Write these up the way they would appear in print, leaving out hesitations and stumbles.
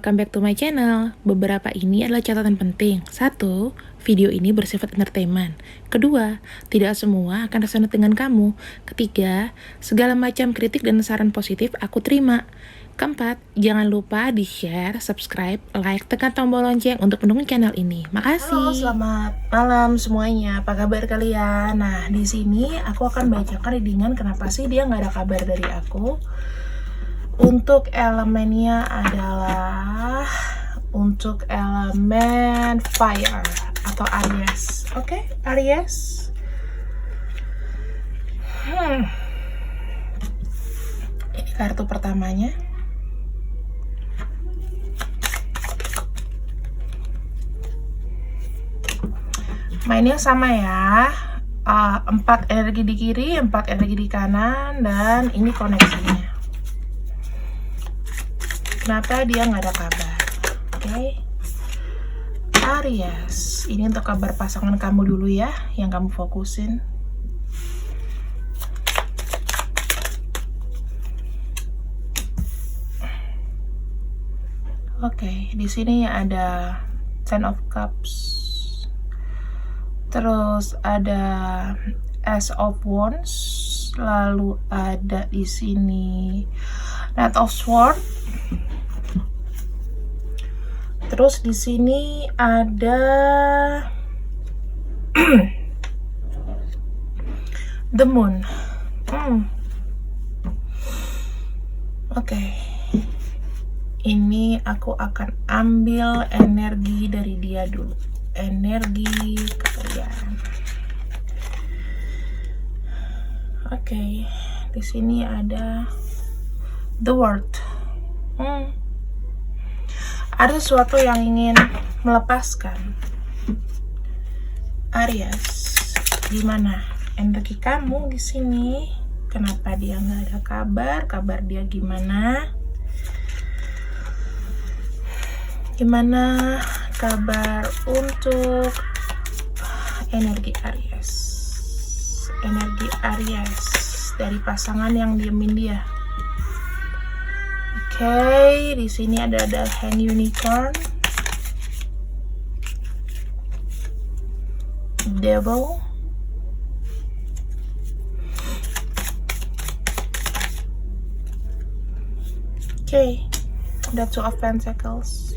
welcome back to my channel. Beberapa ini adalah catatan penting. 1. Video ini bersifat entertainment. 2. Tidak semua akan resonate dengan kamu. 3. Segala macam kritik dan saran positif aku terima. 4. Jangan lupa di-share, subscribe, like, tekan tombol lonceng untuk mendukung channel ini. Makasih. Halo, selamat malam semuanya. Apa kabar kalian? Nah, di sini aku akan bacakan readingan kenapa sih dia nggak ada kabar dari aku. Untuk elemennya adalah untuk elemen fire atau Aries. Oke, Aries. Ini kartu pertamanya. Mainnya sama ya. 4 energi di kiri, 4 energi di kanan, dan ini koneksinya. Kenapa dia nggak ada kabar? Oke. Aries, ini untuk kabar pasangan kamu dulu ya, yang kamu fokusin. Oke, di sini ada Ten of Cups, terus ada Ace of Wands, lalu ada di sini Knight of Swords. Terus di sini ada The Moon. Oke. Ini aku akan ambil energi dari dia dulu. Energi kalian. Oke. Di sini ada The World. Ada sesuatu yang ingin melepaskan. Aries, gimana energi kamu di sini? Kenapa dia nggak ada kabar? Kabar dia gimana? Gimana kabar untuk energi Aries? Energi Aries dari pasangan yang diemin dia. Oke, di sini ada hand unicorn, devil, oke, ada two of pentacles,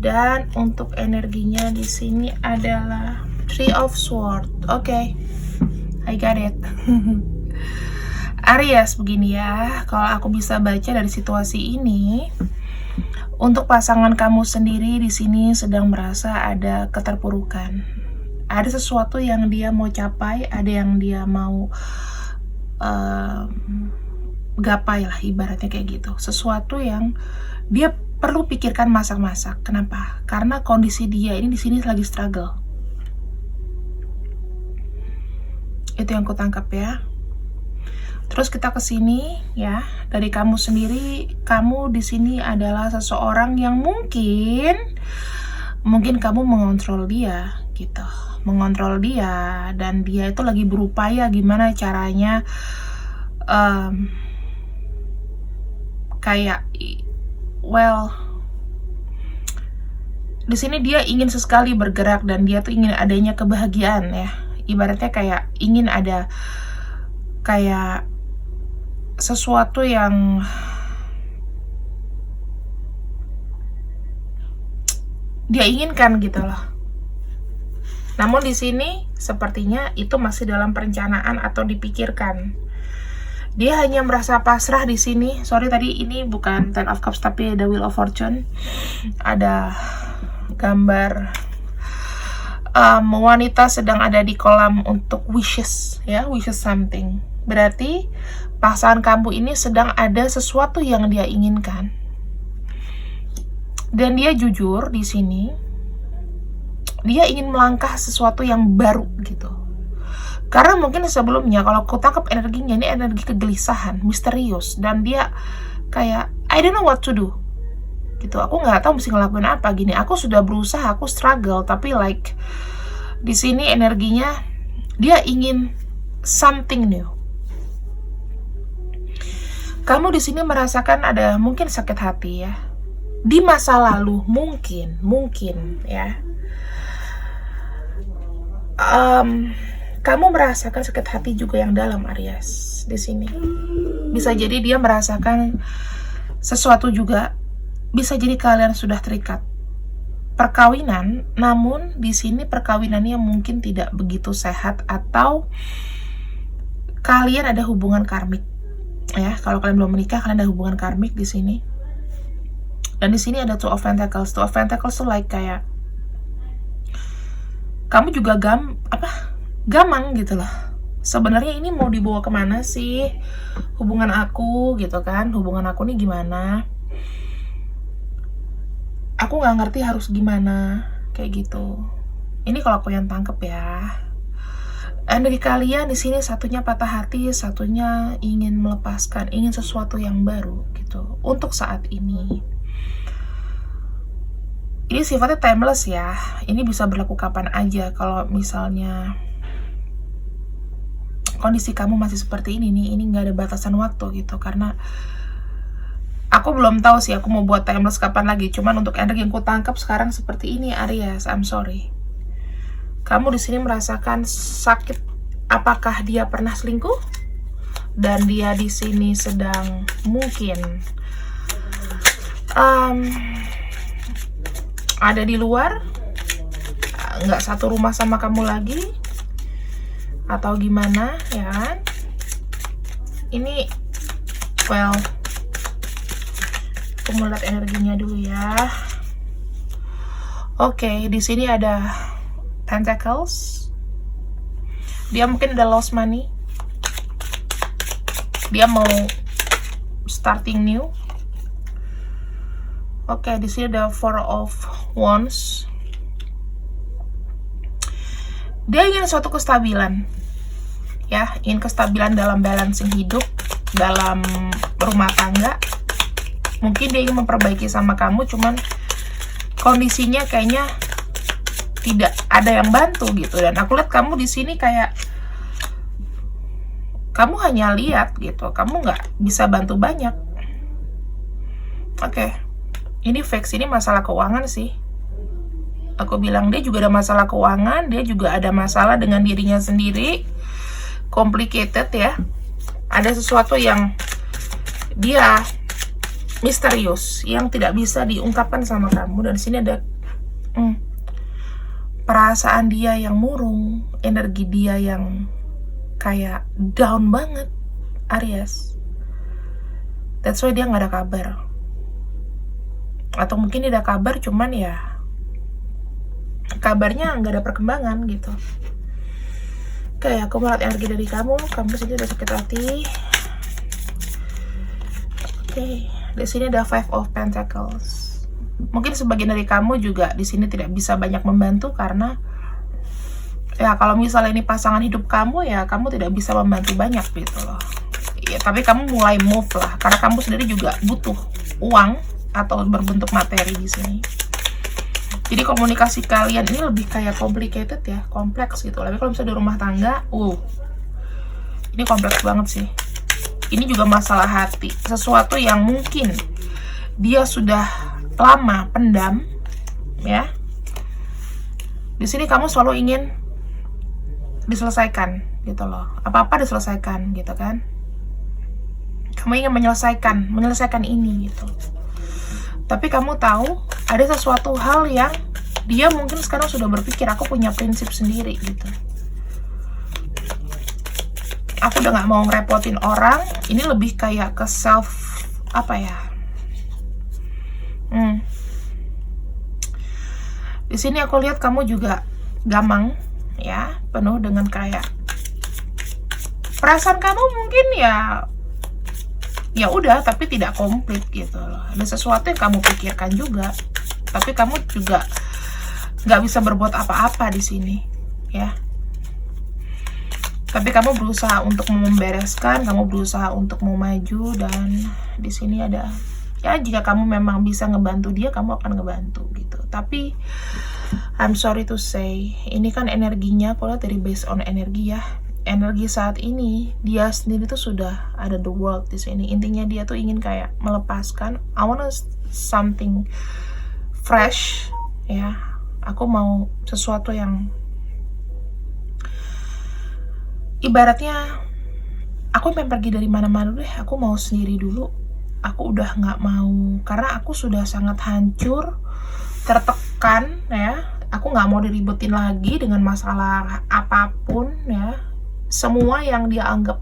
dan untuk energinya di sini adalah three of swords. Oke, I got it. Aries, begini ya, kalau aku bisa baca dari situasi ini, untuk pasangan kamu sendiri di sini sedang merasa ada keterpurukan. Ada sesuatu yang dia mau capai, ada yang dia mau gapai lah, ibaratnya kayak gitu. Sesuatu yang dia perlu pikirkan masak-masak. Kenapa? Karena kondisi dia ini di sini lagi struggle. Itu yang ku tangkap ya. Terus kita ke sini ya, dari kamu sendiri, kamu di sini adalah seseorang yang mungkin kamu mengontrol dia gitu. Mengontrol dia, dan dia itu lagi berupaya gimana caranya di sini dia ingin sekali bergerak, dan dia tuh ingin adanya kebahagiaan ya. Ibaratnya kayak ingin ada kayak sesuatu yang dia inginkan gitu loh. Namun di sini sepertinya itu masih dalam perencanaan atau dipikirkan. Dia hanya merasa pasrah di sini. Sorry, tadi ini bukan Ten of Cups tapi The Wheel of Fortune. Ada gambar wanita sedang ada di kolam untuk wishes ya, wishes something. Berarti pasangan kamu ini sedang ada sesuatu yang dia inginkan, dan dia jujur di sini. Dia ingin melangkah sesuatu yang baru gitu. Karena mungkin sebelumnya kalau aku tangkap energinya ini energi kegelisahan, misterius, dan dia kayak I don't know what to do gitu. Aku nggak tahu mesti ngelakuin apa gini. Aku sudah berusaha, aku struggle, tapi like di sini energinya dia ingin something new. Kamu di sini merasakan ada mungkin sakit hati ya. di masa lalu mungkin ya, kamu merasakan sakit hati juga yang dalam, Aries. Di sini bisa jadi dia merasakan sesuatu juga, bisa jadi kalian sudah terikat perkawinan, namun di sini perkawinannya mungkin tidak begitu sehat, atau kalian ada hubungan karmik ya. Kalau kalian belum menikah, kalian ada hubungan karmik di sini. Dan di sini ada Two of Pentacles. Two of Pentacles tuh like kayak kamu juga gamang gitu loh. Sebenarnya ini mau dibawa kemana sih hubungan aku gitu kan? Hubungan aku nih gimana? Aku nggak ngerti harus gimana, kayak gitu. Ini kalau aku yang tangkep ya. Dan dari kalian di sini satunya patah hati, satunya ingin melepaskan, ingin sesuatu yang baru gitu untuk saat ini. Ini sifatnya timeless ya. Ini bisa berlaku kapan aja. Kalau misalnya kondisi kamu masih seperti ini nih, ini nggak ada batasan waktu gitu. Karena aku belum tahu sih aku mau buat timeless kapan lagi. Cuman untuk energi yang ku tangkap sekarang seperti ini, Aries. I'm sorry. Kamu di sini merasakan sakit. Apakah dia pernah selingkuh? Dan dia di sini sedang mungkin ada di luar, nggak satu rumah sama kamu lagi, atau gimana ya kan? Ini well, aku mau lihat energinya dulu ya. Oke, di sini ada Pentacles. Dia mungkin ada lost money. Dia mau starting new. Oke, di sini ada Four of Wands. Dia ingin suatu kestabilan, ya, ingin kestabilan dalam balancing hidup, dalam rumah tangga. Mungkin dia ingin memperbaiki sama kamu, cuman kondisinya kayaknya tidak ada yang bantu gitu. Dan aku lihat kamu di sini kayak kamu hanya lihat gitu, kamu nggak bisa bantu banyak. Oke. Ini fix, ini masalah keuangan sih. Aku bilang dia juga ada masalah keuangan, dia juga ada masalah dengan dirinya sendiri. Complicated ya. Ada sesuatu yang dia misterius, yang tidak bisa diungkapkan sama kamu. Dan di sini ada perasaan dia yang murung, energi dia yang kayak down banget, Aries. That's why dia nggak ada kabar. Atau mungkin dia ada kabar, cuman ya kabarnya nggak ada perkembangan gitu. Oke, aku melihat energi dari kamu sini udah sakit hati. Oke, di sini ada Five of Pentacles. Mungkin sebagian dari kamu juga di sini tidak bisa banyak membantu karena ya kalau misalnya ini pasangan hidup kamu, ya kamu tidak bisa membantu banyak gitu loh. Ya, tapi kamu mulai move lah, karena kamu sendiri juga butuh uang atau berbentuk materi di sini. Jadi komunikasi kalian ini lebih kayak complicated ya, kompleks gitu. Tapi kalau misalnya di rumah tangga, ini kompleks banget sih. Ini juga masalah hati, sesuatu yang mungkin dia sudah lama pendam, ya. Di sini kamu selalu ingin diselesaikan gitu loh. Apa-apa diselesaikan gitu kan. Kamu ingin menyelesaikan ini gitu. Tapi kamu tahu ada sesuatu hal yang dia mungkin sekarang sudah berpikir, aku punya prinsip sendiri gitu. Aku udah gak mau ngerepotin orang. Ini lebih kayak ke self, apa ya? Di sini aku lihat kamu juga gamang ya, penuh dengan kayak perasaan kamu mungkin ya udah, tapi tidak komplit gitu loh. Ada sesuatu yang kamu pikirkan juga, tapi kamu juga nggak bisa berbuat apa-apa di sini ya. Tapi kamu berusaha untuk membereskan, kamu berusaha untuk mau maju. Dan di sini ada ya, jika kamu memang bisa ngebantu dia, kamu akan ngebantu gitu. Tapi I'm sorry to say, ini kan energinya, kalau dari based on energi ya, energi saat ini dia sendiri tuh sudah ada the world di sini. Intinya dia tuh ingin kayak melepaskan, I wanna something fresh, ya. Aku mau sesuatu yang ibaratnya aku pengen pergi dari mana-mana deh. Aku mau sendiri dulu. Aku udah nggak mau, karena aku sudah sangat hancur, tertekan, ya. Aku nggak mau diribetin lagi dengan masalah apapun, ya. Semua yang dia anggap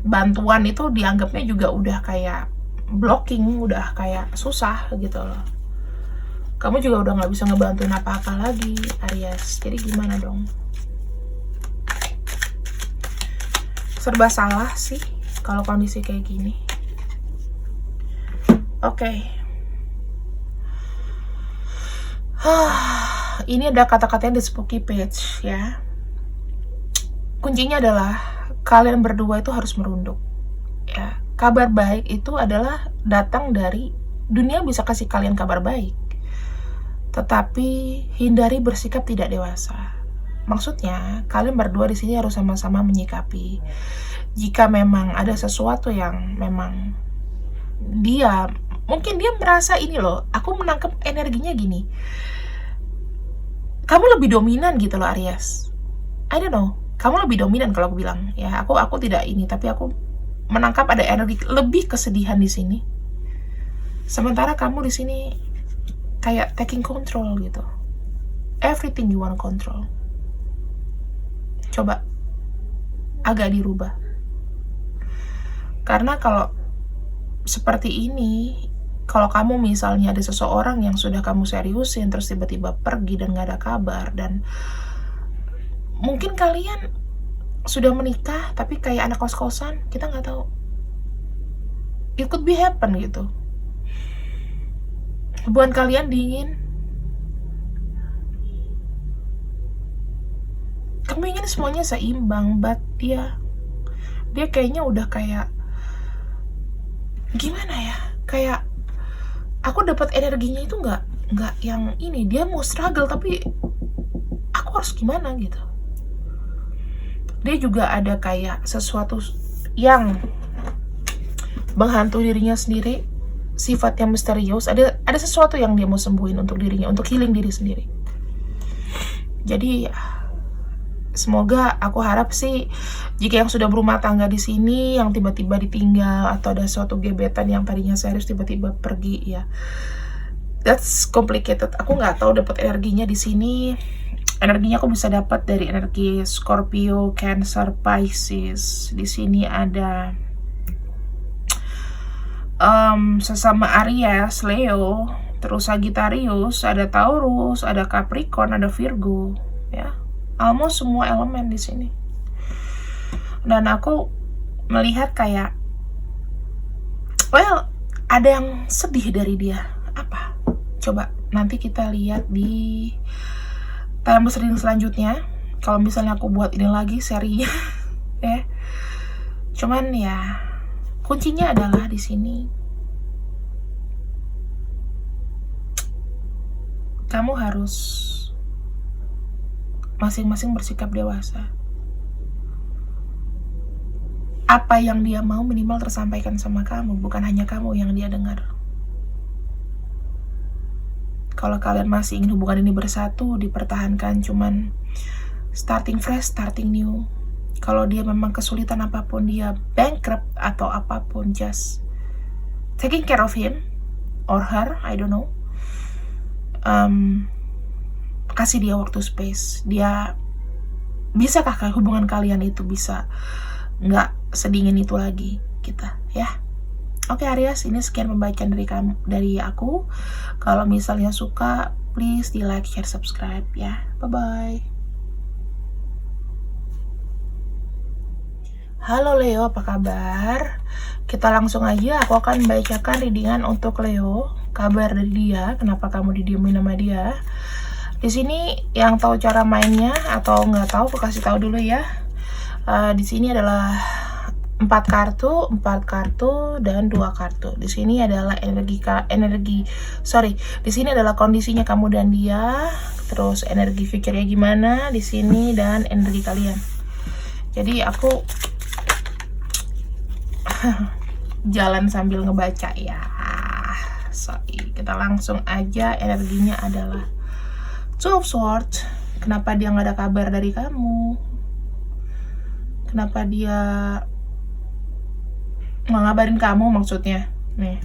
bantuan itu dianggapnya juga udah kayak blocking, udah kayak susah gitu loh. Kamu juga udah nggak bisa ngebantuin apa-apa lagi, Aries. Jadi gimana dong? Serba salah sih kalau kondisi kayak gini. Oke. Ini ada kata-katanya di spooky page, ya. Kuncinya adalah kalian berdua itu harus merunduk, ya. Kabar baik itu adalah datang dari dunia, bisa kasih kalian kabar baik, tetapi hindari bersikap tidak dewasa. Maksudnya kalian berdua di sini harus sama-sama menyikapi. Jika memang ada sesuatu yang memang mungkin dia merasa ini loh, aku menangkap energinya gini, kamu lebih dominan gitu loh, Aries. I don't know, kamu lebih dominan kalau aku bilang, ya. Aku tidak ini, tapi aku menangkap ada energi lebih kesedihan di sini. Sementara kamu di sini kayak taking control gitu. Everything you want control. Coba agak dirubah. Karena kalau seperti ini, kalau kamu misalnya ada seseorang yang sudah kamu seriusin terus tiba-tiba pergi dan gak ada kabar, dan mungkin kalian sudah menikah tapi kayak anak kos-kosan, kita nggak tahu. It could be happen gitu. Hubungan kalian dingin. Kamu ingin semuanya seimbang, but dia kayaknya udah kayak gimana ya? Kayak aku dapat energinya itu nggak yang ini. Dia mau struggle tapi aku harus gimana gitu. Dia juga ada kayak sesuatu yang menghantui dirinya sendiri, sifat yang misterius. Ada sesuatu yang dia mau sembuhin untuk dirinya, untuk healing diri sendiri. Jadi semoga, aku harap sih, jika yang sudah berumah tangga di sini yang tiba-tiba ditinggal atau ada suatu gebetan yang tadinya serius tiba-tiba pergi, ya, that's complicated. Aku nggak tahu dapat energinya di sini. Energinya aku bisa dapat dari energi Scorpio, Cancer, Pisces. Di sini ada sesama Aries, Leo, terus Sagittarius, ada Taurus, ada Capricorn, ada Virgo, ya. Almost semua elemen di sini. Dan aku melihat kayak, well, ada yang sedih dari dia. Apa? Coba nanti kita lihat di time reading selanjutnya. Kalau misalnya aku buat ini lagi serinya, ya. Cuman ya, kuncinya adalah di sini. Kamu harus masing-masing bersikap dewasa. Apa yang dia mau minimal tersampaikan sama kamu, bukan hanya kamu yang dia dengar. Kalau kalian masih ingin hubungan ini bersatu, dipertahankan, cuman starting fresh, starting new. Kalau dia memang kesulitan apapun, dia bankrupt atau apapun, just taking care of him or her, I don't know. Kasih dia waktu, space. Dia bisakah hubungan kalian itu bisa nggak sedingin itu lagi kita, ya. Oke, Aries, ini sekian pembacaan dari aku. Kalau misalnya suka, please di like, share, subscribe, ya. Bye bye. Halo Leo, apa kabar? Kita langsung aja, aku akan bacakan readingan untuk Leo. Kabar dari dia, kenapa kamu didiemin sama dia? Di sini yang tahu cara mainnya atau nggak tahu, aku kasih tahu dulu ya. Di sini adalah 4 kartu dan 2 kartu. Di sini adalah di sini adalah kondisinya kamu dan dia, terus energi future-nya gimana di sini, dan energi kalian. Jadi aku jalan sambil ngebaca ya. Kita langsung aja. Energinya adalah Two of Swords. Kenapa dia nggak ada kabar dari kamu? Kenapa dia nggak ngabarin kamu maksudnya? Nih,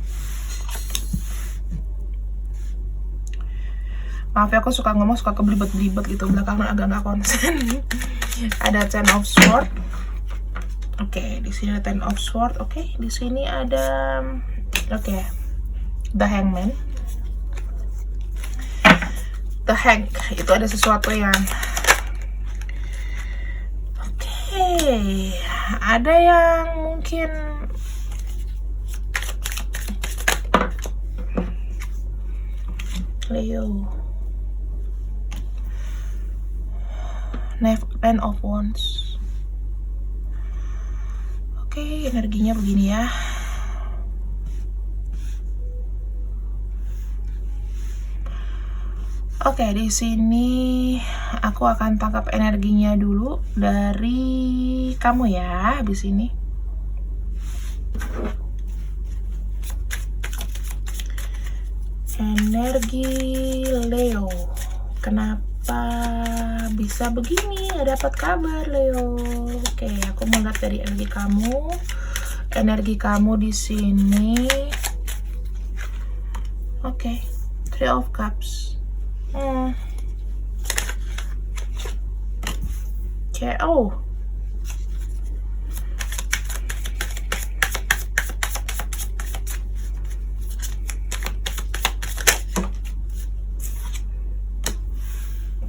maaf ya, aku suka ngomong suka kebelibet-belibet gitu, belakangan agak nggak konsen. Ada Ten of Sword. Oke, di sini ada Ten of Sword. Oke, di sini ada The Hangman. The Hang itu ada sesuatu yang ada yang mungkin Leo. Nine of Wands. Oke, energinya begini ya. Oke, di sini aku akan tangkap energinya dulu dari kamu ya, di sini. Energi Leo. Kenapa bisa begini? Nggak dapat kabar, Leo. Oke, aku mau lihat dari energi kamu. Energi kamu di sini. Oke, Three of Cups. Oh,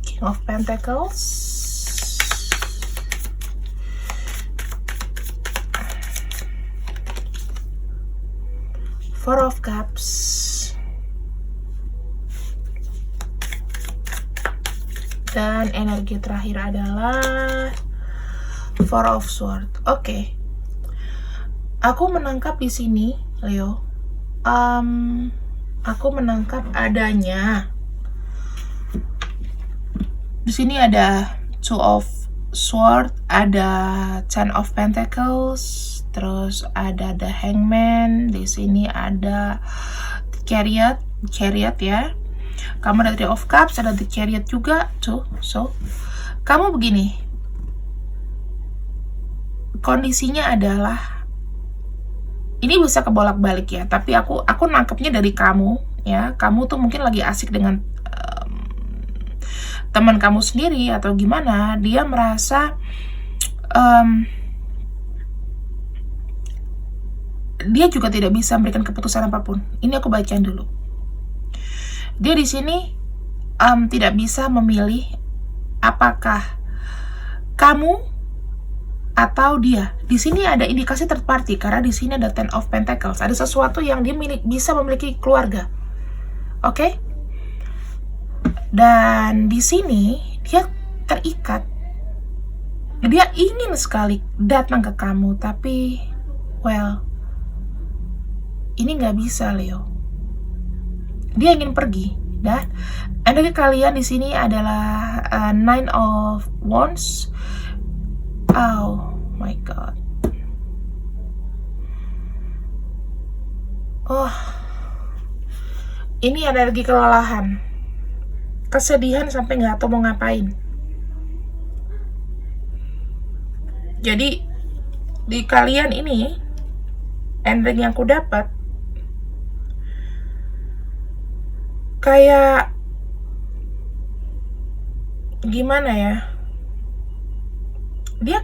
King of Pentacles. Four of Cups. Dan energi terakhir adalah Four of Swords. Oke. Aku menangkap di sini, Leo. Aku menangkap adanya. Di sini ada Two of Swords, ada Ten of Pentacles, terus ada The Hangman. Di sini ada Chariot ya. Kamu ada Three of Cups, ada The Chariot juga tuh. So, kamu begini. Kondisinya adalah ini bisa kebolak-balik ya, tapi aku nangkepnya dari kamu ya. Kamu tuh mungkin lagi asik dengan teman kamu sendiri atau gimana. Dia merasa dia juga tidak bisa memberikan keputusan apapun. Ini aku bacain dulu. Dia di sini tidak bisa memilih apakah kamu atau dia. Di sini ada indikasi third party karena di sini ada Ten of Pentacles. Ada sesuatu yang dia bisa memiliki keluarga. Oke? Dan di sini dia terikat. Dia ingin sekali datang ke kamu, tapi ini nggak bisa, Leo. Dia ingin pergi. Dan energi kalian di sini adalah Nine of Wands. Oh my god. Oh, ini energi kelelahan, kesedihan sampai nggak tahu mau ngapain. Jadi di kalian ini energi yang aku dapat kayak gimana ya, dia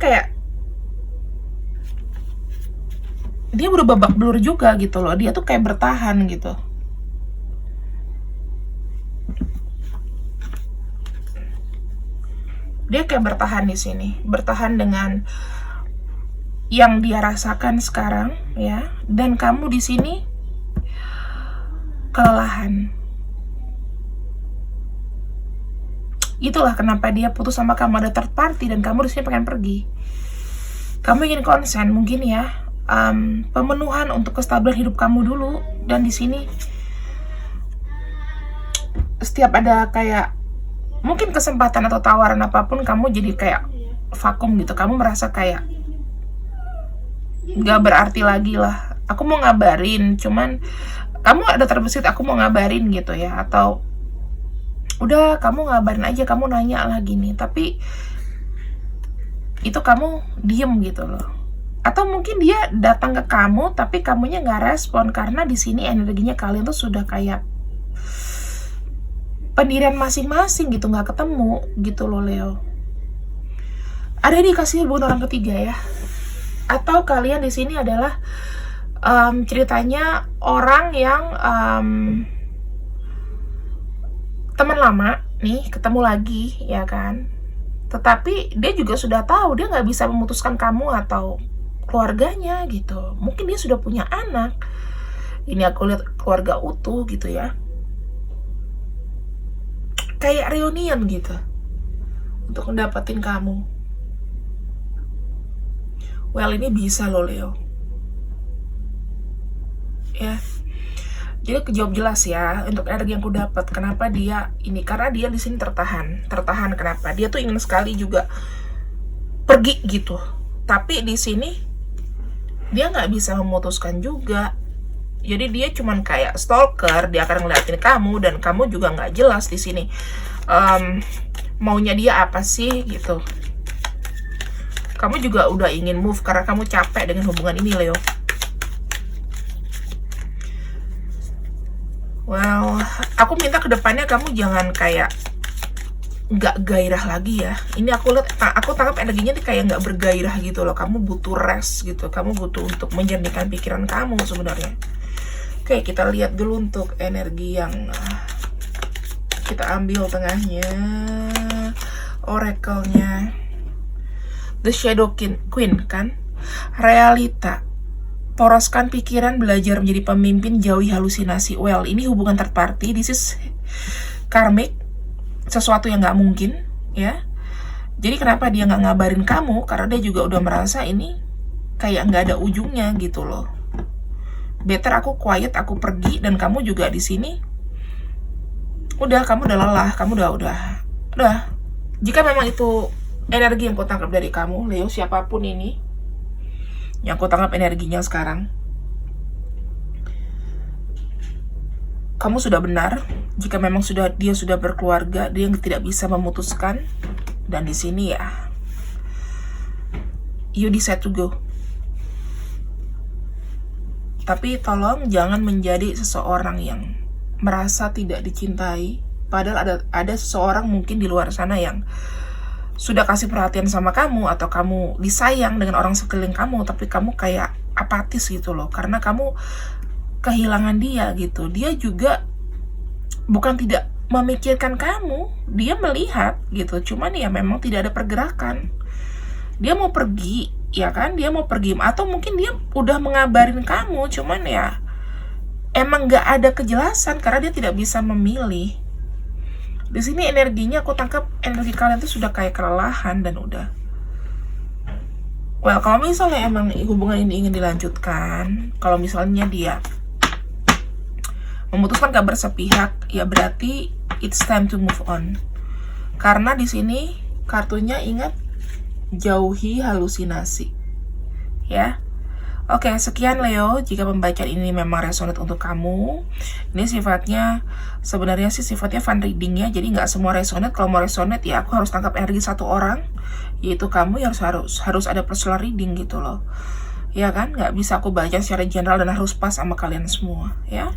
udah babak belur juga gitu loh. Dia tuh kayak bertahan gitu. Dia kayak bertahan di sini, bertahan dengan yang dia rasakan sekarang ya. Dan kamu di sini kelelahan. Itulah kenapa dia putus sama kamu. Ada third party dan kamu di sini pengen pergi. Kamu ingin konsen mungkin ya, pemenuhan untuk kestabilan hidup kamu dulu. Dan di sini setiap ada kayak mungkin kesempatan atau tawaran apapun, kamu jadi kayak vakum gitu. Kamu merasa kayak nggak berarti lagi lah. Aku mau ngabarin, cuman kamu ada terbesit aku mau ngabarin gitu ya, atau udah kamu ngabarin aja, kamu nanya lah gini, tapi itu kamu diem gitu loh. Atau mungkin dia datang ke kamu tapi kamunya nggak respon, karena di sini energinya kalian tuh sudah kayak pendirian masing-masing gitu, nggak ketemu gitu loh Leo. Ada dikasih hubungan orang ketiga ya, atau kalian di sini adalah ceritanya orang yang teman lama nih ketemu lagi ya kan, tetapi dia juga sudah tahu dia nggak bisa memutuskan kamu atau keluarganya gitu. Mungkin dia sudah punya anak. Ini aku lihat keluarga utuh gitu ya, kayak reunian gitu untuk mendapatkan kamu. Well, ini bisa loh Leo ya. Jadi kejawab jelas ya untuk energi yang aku dapat. Kenapa dia ini? Karena dia di sini tertahan. Kenapa? Dia tuh ingin sekali juga pergi gitu. Tapi di sini dia nggak bisa memutuskan juga. Jadi dia cuman kayak stalker. Dia akan ngeliatin kamu dan kamu juga nggak jelas di sini maunya dia apa sih gitu. Kamu juga udah ingin move karena kamu capek dengan hubungan ini Leo. Well, aku minta kedepannya kamu jangan kayak nggak gairah lagi ya. Ini aku lihat, aku tangkap energinya nih kayak nggak bergairah gitu loh. Kamu butuh rest gitu. Kamu butuh untuk menjernihkan pikiran kamu sebenarnya. Oke, kita lihat dulu untuk energi yang kita ambil tengahnya. Oracle-nya The Shadow Queen kan. Realita. Poroskan pikiran, belajar menjadi pemimpin, jauhi halusinasi. Well, ini hubungan third party. This is karmic, sesuatu yang nggak mungkin, ya. Jadi kenapa dia nggak ngabarin kamu? Karena dia juga udah merasa ini kayak nggak ada ujungnya gitu loh. Better aku quiet, aku pergi, dan kamu juga di sini. Udah, kamu udah lelah, kamu udah. Jika memang itu energi yang aku tangkap dari kamu, Leo, siapapun ini yang aku tangkap energinya sekarang, kamu sudah benar. Jika memang dia sudah berkeluarga, dia yang tidak bisa memutuskan. Dan di sini ya, you decide to go. Tapi tolong jangan menjadi seseorang yang merasa tidak dicintai. Padahal ada seseorang mungkin di luar sana yang sudah kasih perhatian sama kamu, atau kamu disayang dengan orang sekeliling kamu, tapi kamu kayak apatis gitu loh, karena kamu kehilangan dia gitu. Dia juga bukan tidak memikirkan kamu, dia melihat gitu, cuman ya memang tidak ada pergerakan. Dia mau pergi, ya kan, dia mau pergi, atau mungkin dia udah mengabarin kamu, cuman ya emang gak ada kejelasan karena dia tidak bisa memilih. Di sini energinya aku tangkap energi kalian tuh sudah kayak kelelahan dan udah. Well, kalau misalnya emang hubungan ini ingin dilanjutkan, kalau misalnya dia memutuskan gak bersepihak, ya berarti it's time to move on. Karena di sini kartunya ingat, jauhi halusinasi. Ya. Oke, sekian Leo. Jika pembacaan ini memang resonate untuk kamu, ini sifatnya sebenarnya sih sifatnya fun reading ya. Jadi nggak semua resonate. Kalau mau resonate ya aku harus tangkap energi satu orang, yaitu kamu, yang harus ada personal reading gitu loh. Ya kan, nggak bisa aku baca secara general dan harus pas sama kalian semua ya.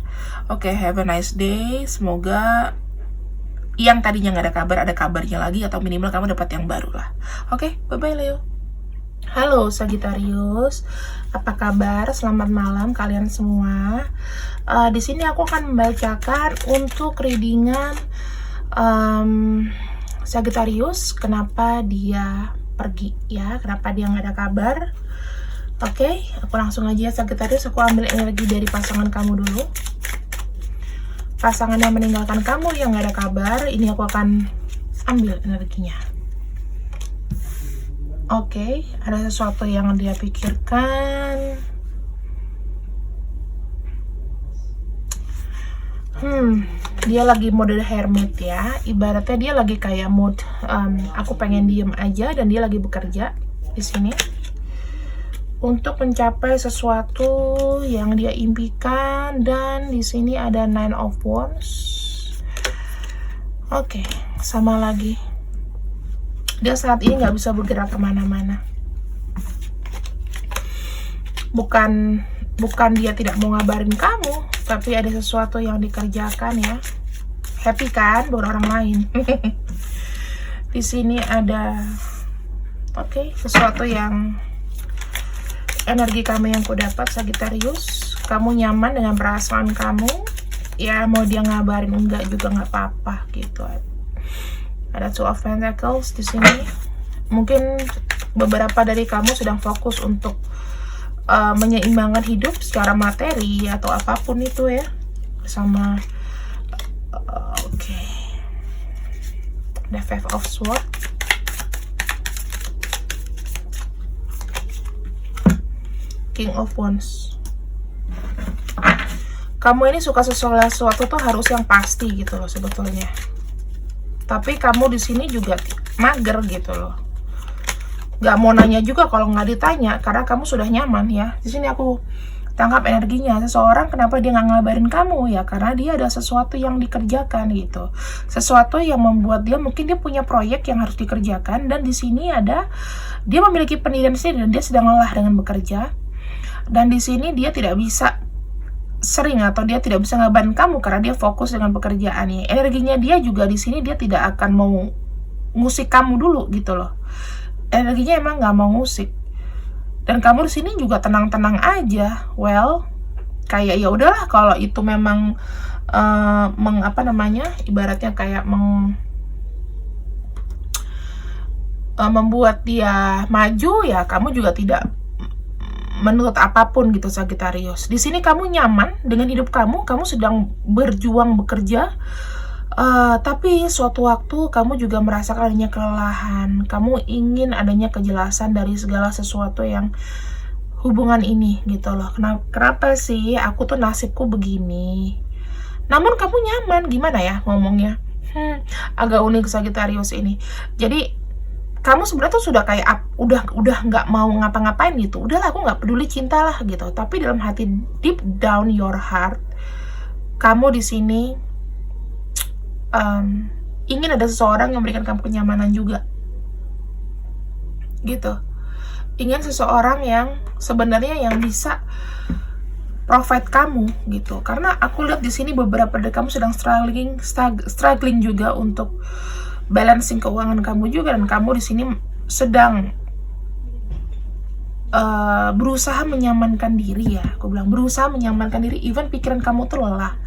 Oke, have a nice day. Semoga yang tadinya nggak ada kabar, ada kabarnya lagi, atau minimal kamu dapat yang baru lah. Oke, bye bye Leo. Halo Sagittarius, apa kabar? Selamat malam kalian semua. Di sini aku akan membacakan untuk readingan Sagittarius, kenapa dia pergi ya, kenapa dia nggak ada kabar. Oke, aku langsung aja Sagittarius, aku ambil energi dari pasangan kamu dulu. Pasangan yang meninggalkan kamu, yang nggak ada kabar, ini aku akan ambil energinya. Oke, ada sesuatu yang dia pikirkan. Dia lagi mode hermit ya. Ibaratnya dia lagi kayak mood aku pengen diem aja, dan dia lagi bekerja di sini untuk mencapai sesuatu yang dia impikan. Dan di sini ada Nine of Wands. Oke, sama lagi. Dia saat ini nggak bisa bergerak kemana-mana. Bukan dia tidak mau ngabarin kamu, tapi ada sesuatu yang dikerjakan ya. Happy kan buat orang lain. Di sini ada sesuatu yang energi kamu yang ku dapat, Sagittarius. Kamu nyaman dengan perasaan kamu. Ya mau dia ngabarin enggak juga nggak apa-apa gitu. Ada Two of Pentacles di sini. Mungkin beberapa dari kamu sedang fokus untuk menyeimbangkan hidup secara materi atau apapun itu ya, sama the Five of Swords, King of Wands. Kamu ini suka sesuatu tuh harus yang pasti gitu loh sebetulnya, tapi kamu di sini juga mager gitu loh. Gak mau nanya juga kalau nggak ditanya, karena kamu sudah nyaman ya. Di sini aku tangkap energinya, seseorang kenapa dia nggak ngabarin kamu ya, karena dia ada sesuatu yang dikerjakan gitu, sesuatu yang membuat dia, mungkin dia punya proyek yang harus dikerjakan, dan di sini ada dia memiliki pendirian sendiri dan dia sedang lelah dengan bekerja, dan di sini dia tidak bisa sering atau dia tidak bisa ngabarin kamu karena dia fokus dengan pekerjaannya. Energinya dia juga di sini dia tidak akan mau ngusik kamu dulu gitu loh. Energinya emang nggak mau ngusik, dan kamu di sini juga tenang-tenang aja. Well, kayak ya udahlah kalau itu memang ibaratnya kayak membuat dia maju ya, kamu juga tidak menurut apapun gitu, Sagittarius. Di sini kamu nyaman dengan hidup kamu sedang berjuang bekerja. Tapi suatu waktu kamu juga merasakan adanya kelelahan. Kamu ingin adanya kejelasan dari segala sesuatu yang hubungan ini gitu loh. Kenapa sih aku tuh nasibku begini? Namun kamu nyaman, gimana ya ngomongnya? Agak unik Sagittarius ini. Jadi kamu sebenarnya tuh sudah kayak udah nggak mau ngapa-ngapain gitu. Udahlah, aku nggak peduli, cinta lah gitu. Tapi dalam hati, deep down your heart, kamu di sini ingin ada seseorang yang memberikan kamu kenyamanan juga gitu. Ingin seseorang yang sebenarnya yang bisa provide kamu gitu, karena aku lihat di sini beberapa dari kamu sedang struggling juga untuk balancing keuangan kamu juga, dan kamu di sini sedang berusaha menyamankan diri ya. Aku bilang berusaha menyamankan diri, even pikiran kamu tuh lelah,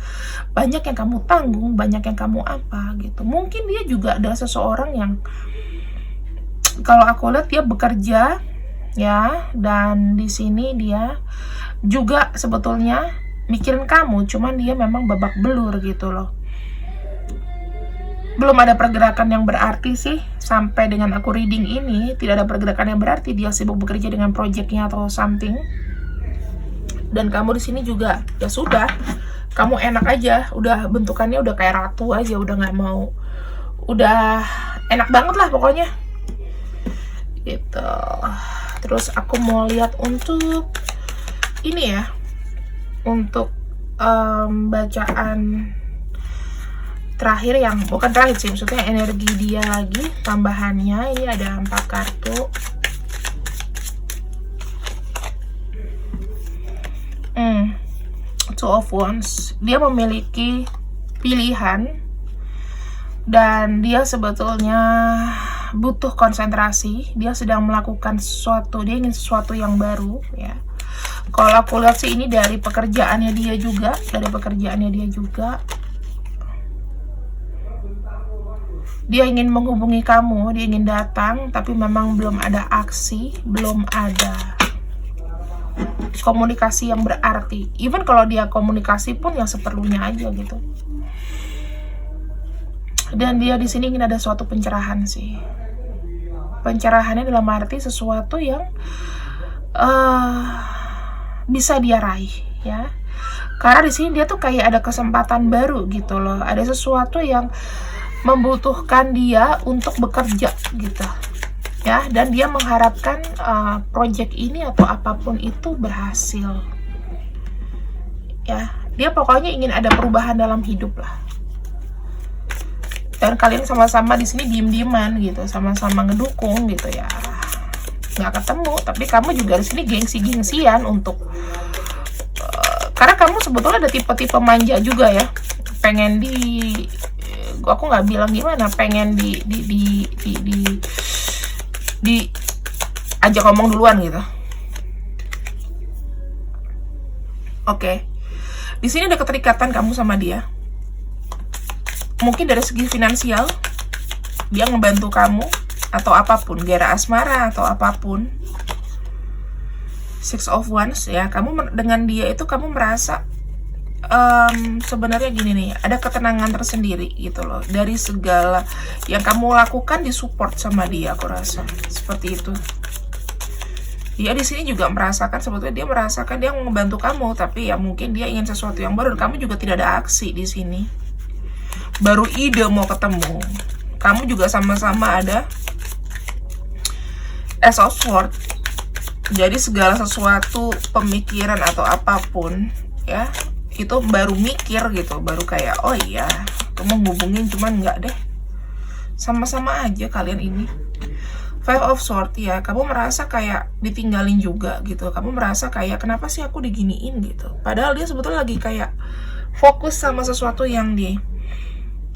banyak yang kamu tanggung, banyak yang kamu apa gitu. Mungkin dia juga adalah seseorang yang kalau aku lihat dia bekerja ya, dan di sini dia juga sebetulnya mikirin kamu, cuman dia memang babak belur gitu loh. Belum ada pergerakan yang berarti sih sampai dengan aku reading ini. Tidak ada pergerakan yang berarti, dia sibuk bekerja dengan projectnya atau something. Dan kamu di sini juga ya sudah, kamu enak aja, udah bentukannya udah kayak ratu aja, udah nggak mau, udah enak banget lah pokoknya gitu. Terus aku mau lihat untuk ini ya, untuk bacaan terakhir, yang bukan terakhir sih, maksudnya energi dia lagi tambahannya. Ini ada 4 kartu. Two of Wands. Dia memiliki pilihan dan dia sebetulnya butuh konsentrasi. Dia sedang melakukan sesuatu, dia ingin sesuatu yang baru ya. Kalau aku lihat sih ini dari pekerjaannya dia juga, dia ingin menghubungi kamu, dia ingin datang, tapi memang belum ada aksi, belum ada komunikasi yang berarti. Even kalau dia komunikasi pun yang seperlunya aja gitu. Dan dia di sini ingin ada suatu pencerahan sih. pencerahannya dalam arti sesuatu yang bisa dia raih, ya. Karena di sini dia tuh kayak ada kesempatan baru gitu loh. Ada sesuatu yang membutuhkan dia untuk bekerja gitu, ya. Dan dia mengharapkan project ini atau apapun itu berhasil, ya. Dia pokoknya ingin ada perubahan dalam hidup lah. Dan kalian sama-sama di sini diem-dieman gitu, sama-sama ngedukung gitu ya. Nggak ketemu, tapi kamu juga di sini gengsi-gengsian untuk karena kamu sebetulnya ada tipe-tipe manja juga ya, pengen aku nggak bilang gimana, pengen ajak ngomong duluan gitu. Oke. Di sini ada keterikatan kamu sama dia. Mungkin dari segi finansial dia ngebantu kamu atau apapun, gara asmara atau apapun. Six of Wands ya, kamu dengan dia itu kamu merasa sebenarnya gini nih, ada ketenangan tersendiri gitu loh. Dari segala yang kamu lakukan disupport sama dia, aku rasa seperti itu. Dia di sini juga merasakan, sebetulnya dia merasakan dia membantu kamu, tapi ya mungkin dia ingin sesuatu yang baru. Dan kamu juga tidak ada aksi di sini. Baru ide mau ketemu. Kamu juga sama-sama ada Ace of Swords. Jadi segala sesuatu, pemikiran atau apapun ya, itu baru mikir gitu, baru kayak oh iya, aku mau hubungin cuman nggak deh. Sama-sama aja kalian ini. Five of Swords ya, kamu merasa kayak ditinggalin juga gitu. Kamu merasa kayak kenapa sih aku diginiin gitu. Padahal dia sebetulnya lagi kayak fokus sama sesuatu yang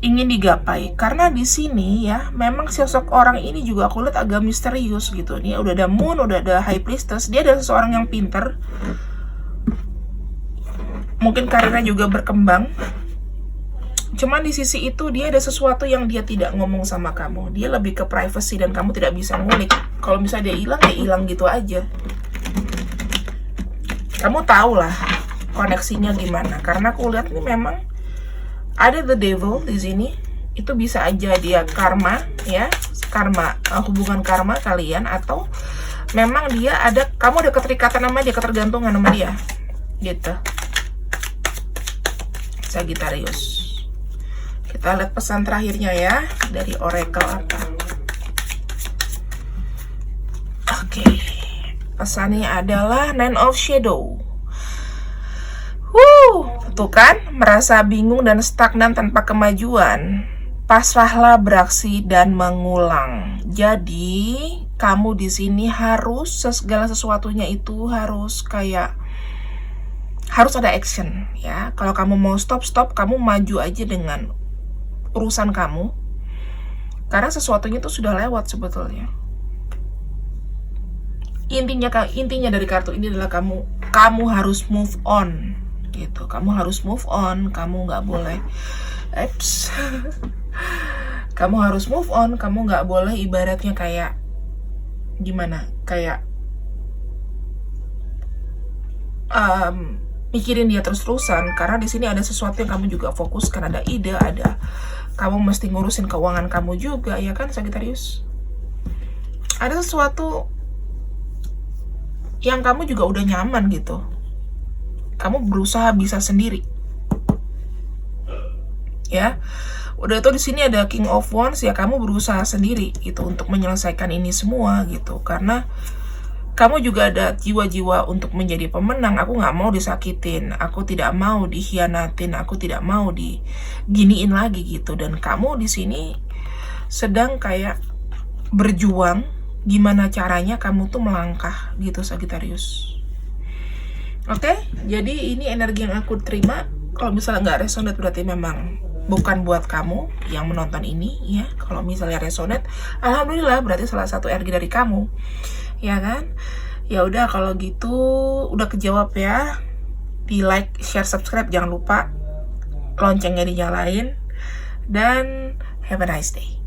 ingin digapai. Karena di sini ya, memang sosok orang ini juga aku lihat agak misterius gitu. Nih udah ada Moon, udah ada High Priestess. Dia adalah seseorang yang pinter. Mungkin karirnya juga berkembang. Cuman di sisi itu dia ada sesuatu yang dia tidak ngomong sama kamu. Dia lebih ke privacy dan kamu tidak bisa ngulik. Kalau misalnya dia hilang, ya hilang gitu aja. Kamu tahu lah koneksinya gimana. Karena aku lihat ini memang ada the devil di sini. Itu bisa aja dia karma ya, karma, hubungan karma kalian, atau memang dia ada, kamu ada keterikatan sama dia, ketergantungan sama dia gitu. Sagittarius. Kita lihat pesan terakhirnya ya dari Oracle apa. Oke. Pesannya adalah Nine of Shadow. Tuh kan, merasa bingung dan stagnan tanpa kemajuan. Pasrahlah beraksi dan mengulang. Jadi, kamu di sini harus segala sesuatunya itu harus kayak harus ada action ya. Kalau kamu mau stop, kamu maju aja dengan urusan kamu. Karena sesuatunya itu sudah lewat sebetulnya. Intinya dari kartu ini adalah kamu harus move on gitu. Kamu harus move on, kamu nggak boleh kamu harus move on, kamu nggak boleh ibaratnya kayak gimana, kayak mikirin dia terus-terusan. Karena di sini ada sesuatu yang kamu juga fokuskan, ada ide, ada kamu mesti ngurusin keuangan kamu juga, ya kan Sagittarius? Ada sesuatu yang kamu juga udah nyaman gitu. Kamu berusaha bisa sendiri. Ya. Udah itu di sini ada King of Wands ya, kamu berusaha sendiri gitu untuk menyelesaikan ini semua gitu. Karena kamu juga ada jiwa-jiwa untuk menjadi pemenang. Aku nggak mau disakitin, aku tidak mau dikhianatin, aku tidak mau diginiin lagi gitu. Dan kamu di sini sedang kayak berjuang gimana caranya kamu tuh melangkah gitu Sagittarius. Oke, jadi ini energi yang aku terima. Kalau misalnya nggak resonate berarti memang bukan buat kamu yang menonton ini ya. Kalau misalnya resonate, alhamdulillah berarti salah satu energi dari kamu. Ya kan? Ya udah kalau gitu udah kejawab ya. Di like, share, subscribe, jangan lupa loncengnya dinyalain, dan have a nice day.